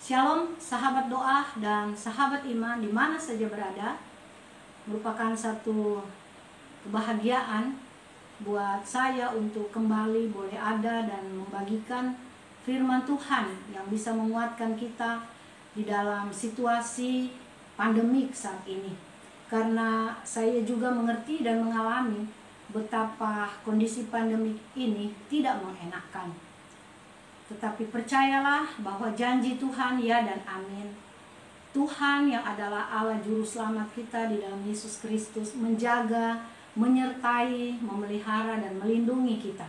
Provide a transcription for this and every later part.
Shalom sahabat doa dan sahabat iman di mana saja berada. Merupakan satu kebahagiaan buat saya untuk kembali boleh ada dan membagikan firman Tuhan yang bisa menguatkan kita di dalam situasi pandemik saat ini. Karena saya juga mengerti dan mengalami betapa kondisi pandemik ini tidak mengenakan. Tetapi percayalah bahwa janji Tuhan ya dan amin. Tuhan yang adalah Allah Juru Selamat kita di dalam Yesus Kristus menjaga, menyertai, memelihara dan melindungi kita.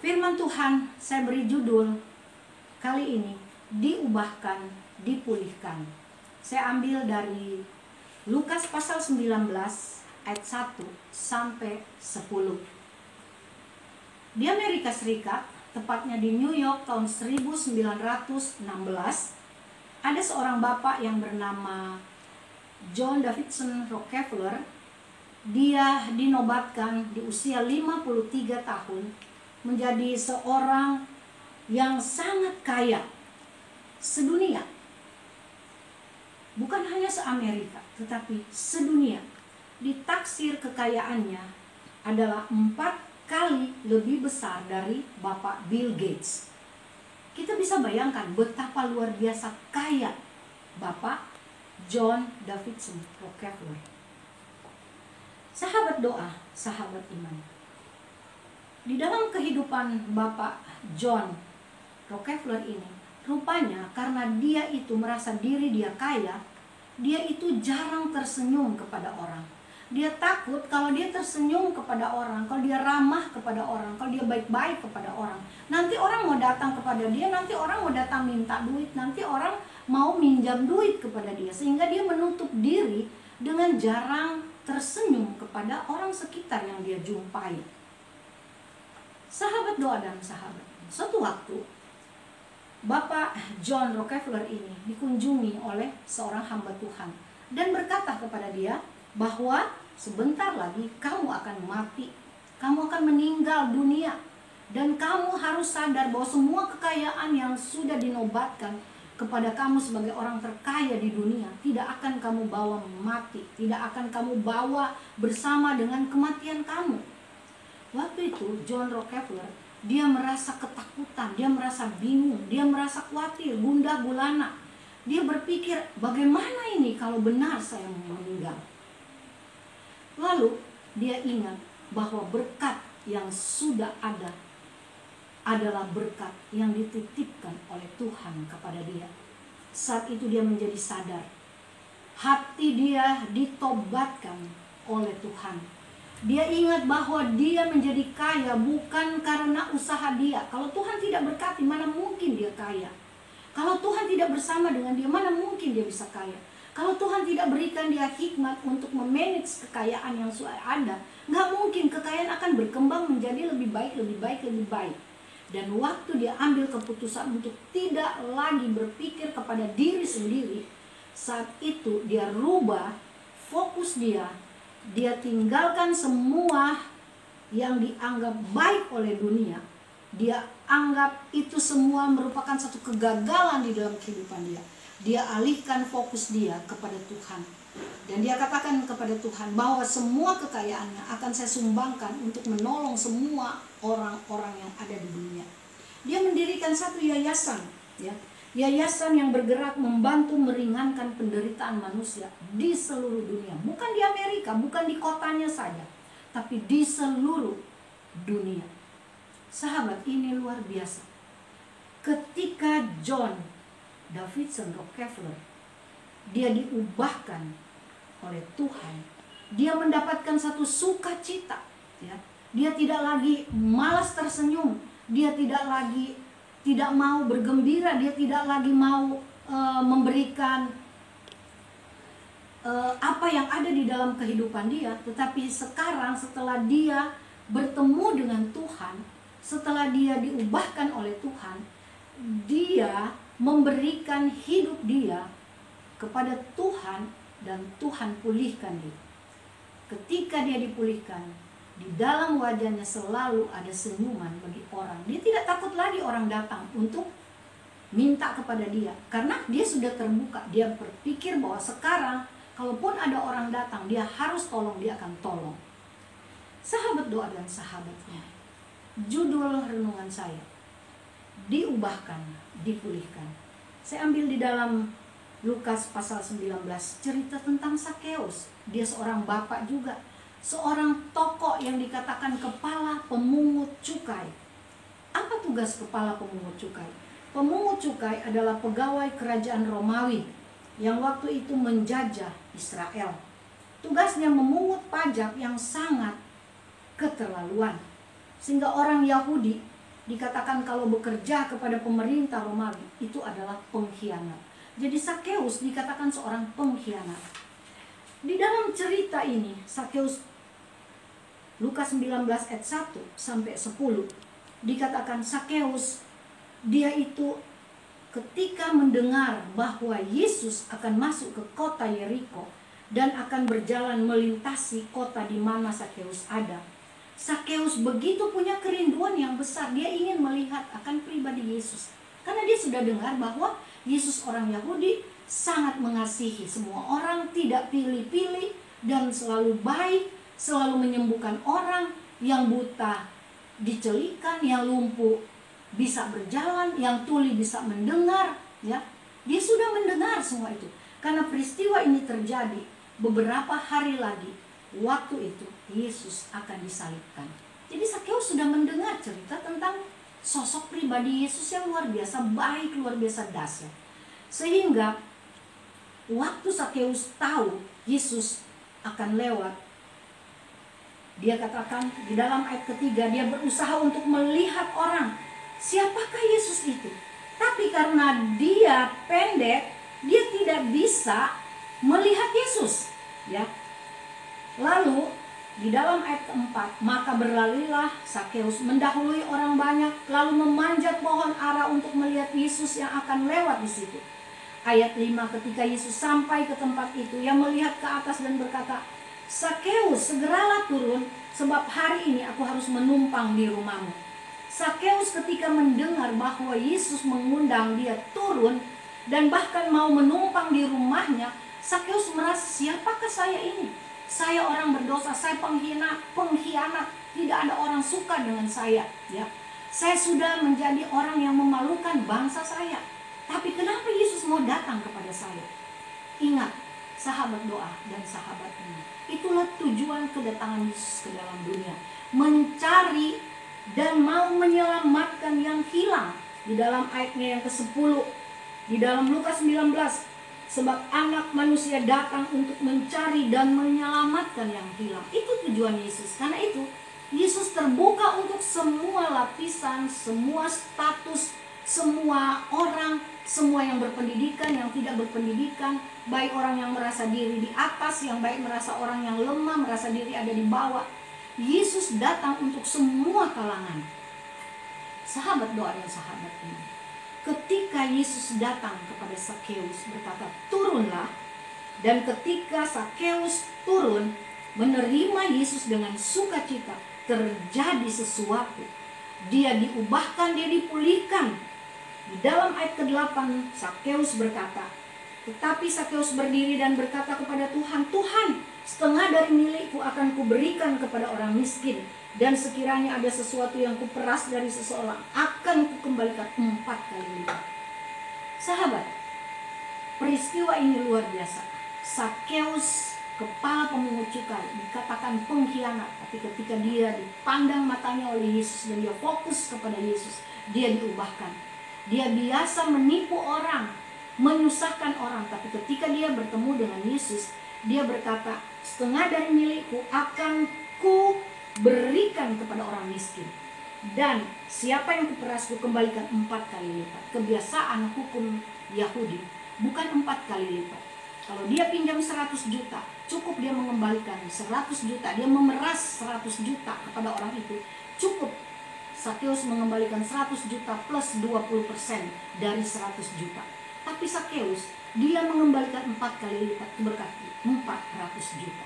Firman Tuhan saya beri judul kali ini, diubahkan, dipulihkan. Saya ambil dari Lukas pasal 19 ayat 1 sampai 10. Di Amerika Serikat, tepatnya di New York tahun 1916, ada seorang bapak yang bernama John Davidson Rockefeller. Dia dinobatkan di usia 53 tahun menjadi seorang yang sangat kaya sedunia. Bukan hanya se-Amerika, tetapi sedunia. Ditaksir kekayaannya adalah 4 kali lebih besar dari Bapak Bill Gates. Kita bisa bayangkan betapa luar biasa kaya Bapak John Davidson Rockefeller. Sahabat doa, sahabat iman. Di dalam kehidupan Bapak John Rockefeller ini, rupanya karena dia itu merasa diri dia kaya, dia itu jarang tersenyum kepada orang. Dia takut kalau dia tersenyum kepada orang, kalau dia ramah kepada orang, kalau dia baik-baik kepada orang, nanti orang mau datang kepada dia, nanti orang mau datang minta duit, nanti orang mau minjam duit kepada dia. Sehingga dia menutup diri dengan jarang tersenyum kepada orang sekitar yang dia jumpai. Sahabat doa dan sahabat, suatu waktu Bapak John Rockefeller ini dikunjungi oleh seorang hamba Tuhan dan berkata kepada dia bahwa sebentar lagi kamu akan mati, kamu akan meninggal dunia, dan kamu harus sadar bahwa semua kekayaan yang sudah dinobatkan kepada kamu sebagai orang terkaya di dunia tidak akan kamu bawa mati, tidak akan kamu bawa bersama dengan kematian kamu. Waktu itu John Rockefeller dia merasa ketakutan, dia merasa bingung, dia merasa khawatir, gundah gulana. Dia berpikir, bagaimana ini kalau benar saya meninggal? Lalu dia ingat bahwa berkat yang sudah ada adalah berkat yang dititipkan oleh Tuhan kepada dia. Saat itu dia menjadi sadar, hati dia ditobatkan oleh Tuhan. Dia ingat bahwa dia menjadi kaya bukan karena usaha dia. Kalau Tuhan tidak berkati, mana mungkin dia kaya? Kalau Tuhan tidak bersama dengan dia, mana mungkin dia bisa kaya? Kalau Tuhan tidak berikan dia hikmat untuk memanage kekayaan yang sudah ada, nggak mungkin kekayaan akan berkembang menjadi lebih baik, lebih baik, lebih baik. Dan waktu dia ambil keputusan untuk tidak lagi berpikir kepada diri sendiri, saat itu dia rubah fokus dia. Dia tinggalkan semua yang dianggap baik oleh dunia. Dia anggap itu semua merupakan satu kegagalan di dalam kehidupan dia. Dia alihkan fokus dia kepada Tuhan. Dan dia katakan kepada Tuhan bahwa semua kekayaannya akan saya sumbangkan untuk menolong semua orang-orang yang ada di dunia. Dia mendirikan satu yayasan, ya. Yayasan yang bergerak membantu meringankan penderitaan manusia di seluruh dunia. Bukan di Amerika, bukan di kotanya saja, tapi di seluruh dunia. Sahabat, ini luar biasa. Ketika John Davidson Rockefeller dia diubahkan oleh Tuhan, dia mendapatkan satu sukacita, ya. Dia tidak lagi malas tersenyum, dia tidak lagi tidak mau bergembira, dia tidak lagi mau memberikan apa yang ada di dalam kehidupan dia. Tetapi sekarang setelah dia bertemu dengan Tuhan, setelah dia diubahkan oleh Tuhan, dia memberikan hidup dia kepada Tuhan dan Tuhan pulihkan dia. Ketika dia dipulihkan, di dalam wajahnya selalu ada senyuman bagi orang. Dia tidak takut lagi orang datang untuk minta kepada dia, karena dia sudah terbuka. Dia berpikir bahwa sekarang kalaupun ada orang datang, dia harus tolong, dia akan tolong. Sahabat doa dan sahabatnya, judul renungan saya, diubahkan, dipulihkan. Saya ambil di dalam Lukas pasal 19, cerita tentang Sakeus. Dia seorang bapak juga, seorang tokoh yang dikatakan kepala pemungut cukai. Apa tugas kepala pemungut cukai? Pemungut cukai adalah pegawai kerajaan Romawi yang waktu itu menjajah Israel. Tugasnya memungut pajak yang sangat keterlaluan, sehingga orang Yahudi dikatakan kalau bekerja kepada pemerintah Romawi itu adalah pengkhianat. Jadi Sakeus dikatakan seorang pengkhianat. Di dalam cerita ini, Sakeus, Lukas 19 ayat 1 sampai 10, dikatakan Sakeus, dia itu ketika mendengar bahwa Yesus akan masuk ke kota Yeriko dan akan berjalan melintasi kota di mana Sakeus ada, Sakeus begitu punya kerinduan yang besar. Dia ingin melihat akan pribadi Yesus, karena dia sudah dengar bahwa Yesus orang Yahudi sangat mengasihi semua orang, tidak pilih-pilih, dan selalu baik, selalu menyembuhkan orang, yang buta dicelikan, yang lumpuh bisa berjalan, yang tuli bisa mendengar, ya. Dia sudah mendengar semua itu. Karena peristiwa ini terjadi beberapa hari lagi, waktu itu Yesus akan disalibkan. Jadi Sakeus sudah mendengar cerita tentang sosok pribadi Yesus yang luar biasa baik, luar biasa dahsyat. Sehingga waktu Sakeus tahu Yesus akan lewat, dia katakan di dalam ayat ketiga, dia berusaha untuk melihat orang, siapakah Yesus itu. Tapi karena dia pendek, dia tidak bisa melihat Yesus, ya. Lalu di dalam ayat keempat, maka berlarilah Sakeus mendahului orang banyak, lalu memanjat pohon ara untuk melihat Yesus yang akan lewat di situ. Ayat 5, ketika Yesus sampai ke tempat itu, ia melihat ke atas dan berkata, Sakeus, segeralah turun, sebab hari ini aku harus menumpang di rumahmu. Sakeus ketika mendengar bahwa Yesus mengundang dia turun dan bahkan mau menumpang di rumahnya, Sakeus merasa, siapakah saya ini? Saya orang berdosa, saya pengkhianat, tidak ada orang suka dengan saya, ya. Saya sudah menjadi orang yang memalukan bangsa saya. Tapi kenapa Yesus mau datang kepada saya? Ingat, sahabat doa dan sahabat ini, itulah tujuan kedatangan Yesus ke dalam dunia, mencari dan mau menyelamatkan yang hilang. Di dalam ayatnya yang ke-10, di dalam Lukas 19, sebab anak manusia datang untuk mencari dan menyelamatkan yang hilang. Itu tujuan Yesus. Karena itu Yesus terbuka untuk semua lapisan, semua status, semua orang, semua yang berpendidikan, yang tidak berpendidikan, baik orang yang merasa diri di atas, yang baik merasa orang yang lemah, merasa diri ada di bawah. Yesus datang untuk semua kalangan. Sahabat doa dan sahabat ini, ketika Yesus datang kepada Sakeus berkata, turunlah. Dan ketika Sakeus turun menerima Yesus dengan sukacita, terjadi sesuatu. Dia diubahkan, dia dipulihkan. Di dalam ayat ke-8 Sakeus berkata, tetapi Sakeus berdiri dan berkata kepada Tuhan, Tuhan, setengah dari milikku akan kuberikan kepada orang miskin, dan sekiranya ada sesuatu yang kuperas dari seseorang, akan kukembalikan 4 kali lipat. Sahabat, peristiwa ini luar biasa. Sakeus, kepala pemungut cukai, dikatakan pengkhianat, tapi ketika dia dipandang matanya oleh Yesus dan dia fokus kepada Yesus, dia diubahkan. Dia biasa menipu orang, menyusahkan orang, tapi ketika dia bertemu dengan Yesus, dia berkata, setengah dari milikku akan ku berikan kepada orang miskin, dan siapa yang kuperas ku kembalikan 4 kali lipat. Kebiasaan hukum Yahudi bukan 4 kali lipat. Kalau dia pinjam 100 juta, cukup dia mengembalikan 100 juta. Dia memeras 100 juta kepada orang itu, cukup Sakeus mengembalikan 100 juta plus 20% dari 100 juta. Tapi Sakeus, dia mengembalikan 4 kali lipat, berarti 400 juta.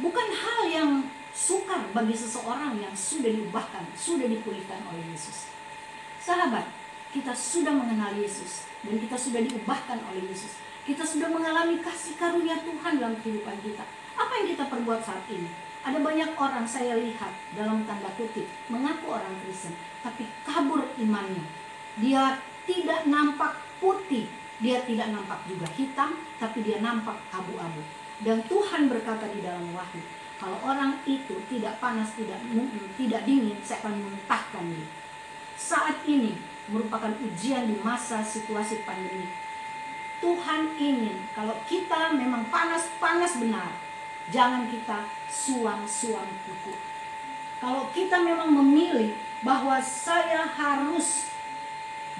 Bukan hal yang sukar bagi seseorang yang sudah diubahkan, sudah dipulihkan oleh Yesus. Sahabat, kita sudah mengenal Yesus dan kita sudah diubahkan oleh Yesus. Kita sudah mengalami kasih karunia Tuhan dalam kehidupan kita. Apa yang kita perbuat saat ini? Ada banyak orang saya lihat dalam tanda kutip mengaku orang Kristen, tapi kabur imannya. Dia tidak nampak putih, dia tidak nampak juga hitam, tapi dia nampak abu-abu. Dan Tuhan berkata di dalam Wahyu, kalau orang itu tidak panas, tidak dingin, saya akan muntahkan dia. Saat ini merupakan ujian di masa situasi pandemi. Tuhan ingin kalau kita memang panas benar, jangan kita suam-suam kuku. Kalau kita memang memilih bahwa saya harus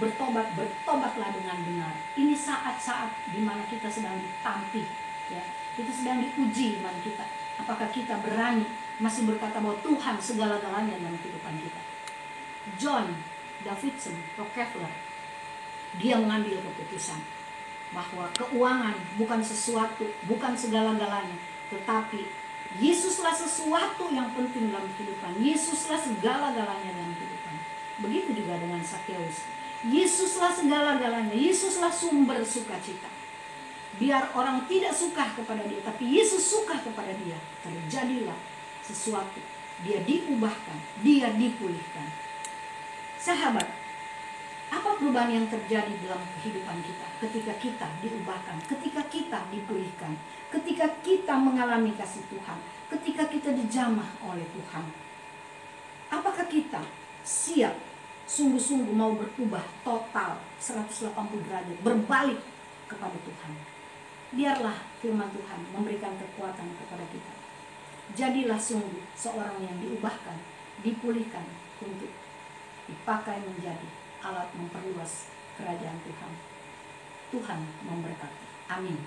bertobatlah dengan benar. Ini saat-saat di mana kita sedang ditampih, ya. Kita sedang diuji iman kita. Apakah kita berani masih berkata bahwa Tuhan segala-galanya dalam kehidupan kita? John Davidson Rockefeller, dia mengambil keputusan bahwa keuangan bukan sesuatu, bukan segala-galanya, tetapi Yesuslah sesuatu yang penting dalam kehidupan. Yesuslah segala-galanya dalam kehidupan. Begitu juga dengan Sakeus. Yesuslah segala-galanya. Yesuslah sumber sukacita. Biar orang tidak suka kepada dia, tapi Yesus suka kepada dia, terjadilah sesuatu. Dia diubahkan, dia dipulihkan. Sahabat, apa perubahan yang terjadi dalam kehidupan kita ketika kita diubahkan, ketika kita dipulihkan, ketika kita mengalami kasih Tuhan, ketika kita dijamah oleh Tuhan? Apakah kita siap sungguh-sungguh mau berubah total 180 derajat, berbalik kepada Tuhan? Biarlah firman Tuhan memberikan kekuatan kepada kita. Jadilah sungguh seorang yang diubahkan, dipulihkan untuk dipakai menjadi alat memperluas kerajaan Tuhan. Tuhan memberkati. Amin.